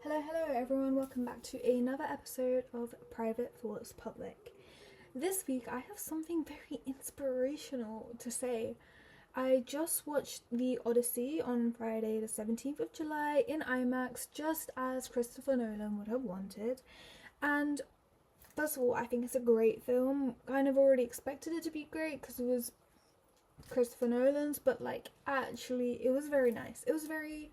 Hello everyone, welcome back to another episode of Private Thoughts Public. This week I have something very inspirational to say. I just watched the Odyssey on Friday the 17th of July in IMAX, just as Christopher Nolan would have wanted. And first of all, I think it's a great film. Kind of already expected it to be great because it was Christopher Nolan's, but actually it was very nice. It was very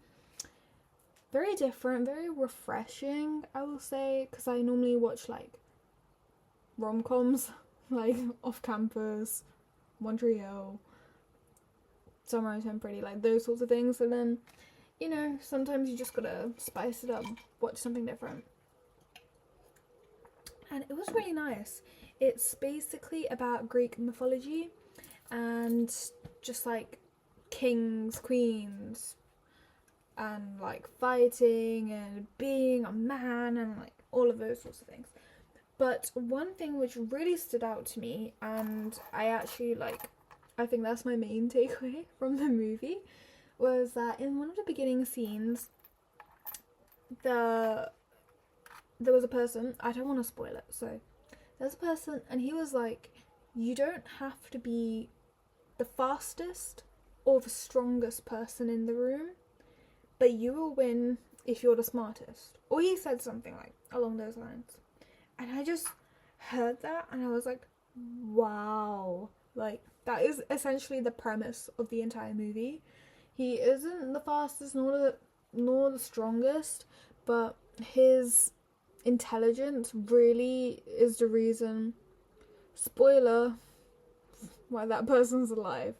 different, very refreshing, I will say, because I normally watch rom-coms, Off Campus, Montreal, Summer and Pretty, those sorts of things, and then, sometimes you just gotta spice it up, watch something different. And it was really nice. It's basically about Greek mythology, and just kings, queens, and fighting and being a man and all of those sorts of things. But one thing which really stood out to me, and I actually I think that's my main takeaway from the movie, was that in one of the beginning scenes there was a person, I don't want to spoil it, so there's a person and he was like, you don't have to be the fastest or the strongest person in the room, but you will win if you're the smartest. Or he said something along those lines. And I just heard that and I was like, wow. That is essentially the premise of the entire movie. He isn't the fastest nor the strongest, but his intelligence really is the reason, spoiler, why that person's alive.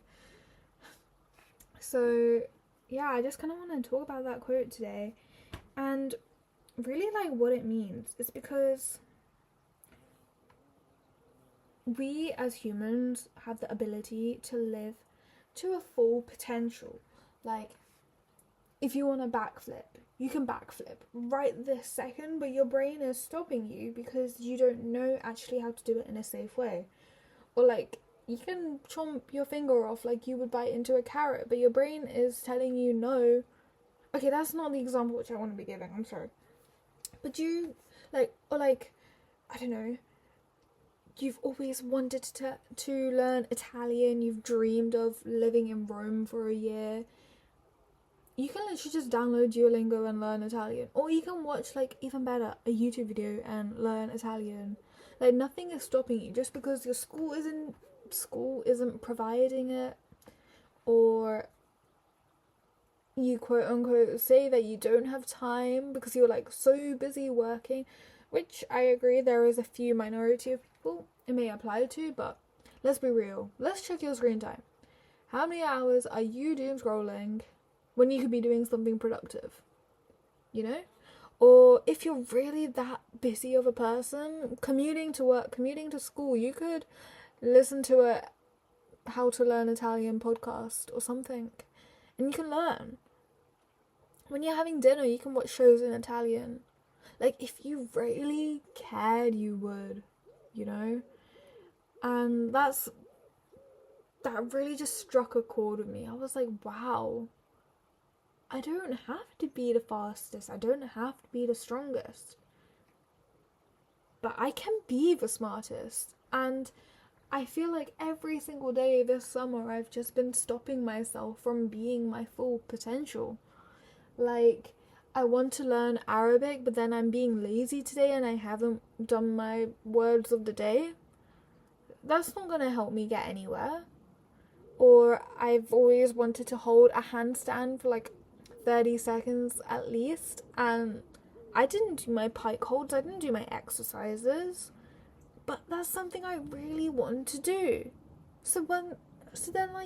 So yeah, I just kind of want to talk about that quote today and really what it means. It's because we as humans have the ability to live to a full potential. If you want to backflip, you can backflip right this second, but your brain is stopping you because you don't know actually how to do it in a safe way. Or you can chomp your finger off like you would bite into a carrot, but your brain is telling you no. Okay, that's not the example which I want to be giving, I'm sorry. But you, I don't know, you've always wanted to learn Italian, you've dreamed of living in Rome for a year. You can literally just download Duolingo and learn Italian. Or you can watch, even better, a YouTube video and learn Italian. Nothing is stopping you just because your school isn't providing it, or you quote unquote say that you don't have time because you're so busy working, which I agree there is a few minority of people it may apply to, but let's be real. Let's check your screen time. How many hours are you doom scrolling when you could be doing something productive? Or if you're really that busy of a person, commuting to work, commuting to school, you could listen to a How to Learn Italian podcast or something, and you can learn. When you're having dinner, you can watch shows in Italian. If you really cared, you would, and that really just struck a chord with me. I was like, wow, I don't have to be the fastest, I don't have to be the strongest, but I can be the smartest. And I feel every single day this summer I've just been stopping myself from being my full potential. I want to learn Arabic, but then I'm being lazy today and I haven't done my words of the day. That's not gonna help me get anywhere. Or I've always wanted to hold a handstand for 30 seconds at least, and I didn't do my pike holds, I didn't do my exercises. But that's something I really want to do. So then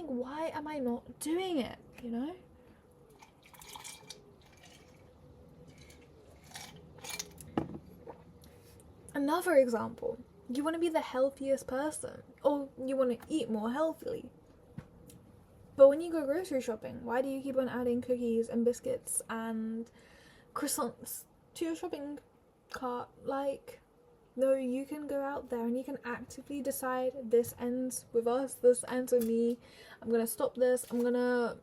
why am I not doing it, Another example, you want to be the healthiest person, or you want to eat more healthily. But when you go grocery shopping, why do you keep on adding cookies and biscuits and croissants to your shopping cart? No, you can go out there and you can actively decide, this ends with us, this ends with me, I'm gonna stop this, I'm gonna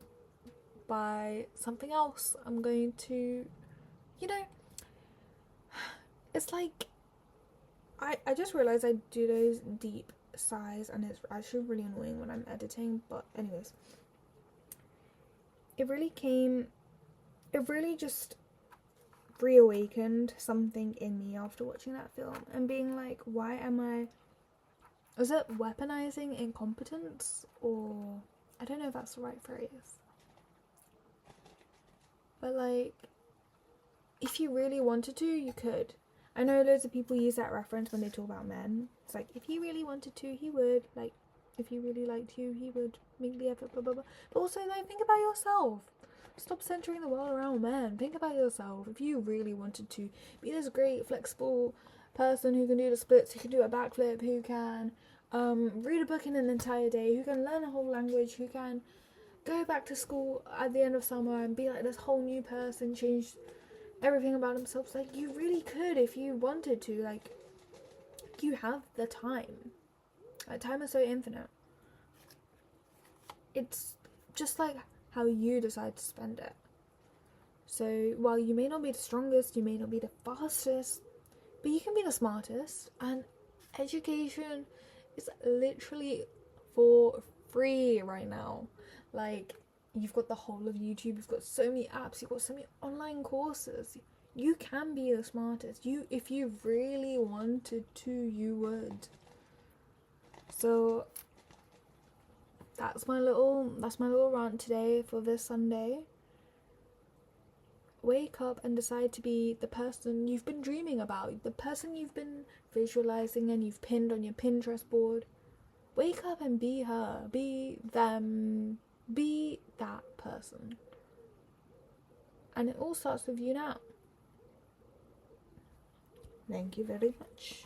buy something else, I'm going to, it's like I just realized I do those deep sighs, and it's actually really annoying when I'm editing. But anyways, it really just reawakened something in me after watching that film and being like, why am I, is it weaponizing incompetence, or I don't know if that's the right phrase, but like, if you really wanted to, you could. I know loads of people use that reference when they talk about men. It's like, if he really wanted to, he would. Like, if he really liked you, he would make the effort, blah, blah, blah. But also, like, think about yourself. Stop centering the world around men. Think about yourself. If you really wanted to be this great, flexible person who can do the splits, who can do a backflip, who can read a book in an entire day, who can learn a whole language, who can go back to school at the end of summer and be like this whole new person, change everything about themselves, like, you really could if you wanted to. Like, you have the time. Like, time is so infinite. It's just like how you decide to spend it. So while you may not be the strongest, you may not be the fastest, but you can be the smartest. And education is literally for free right now. Like, you've got the whole of YouTube, you've got so many apps, you've got so many online courses. You can be the smartest. If you really wanted to, you would. So that's my little rant today for this Sunday. Wake up and decide to be the person you've been dreaming about, the person you've been visualizing and you've pinned on your Pinterest board. Wake up and be her, be them, be that person. And it all starts with you now. Thank you very much.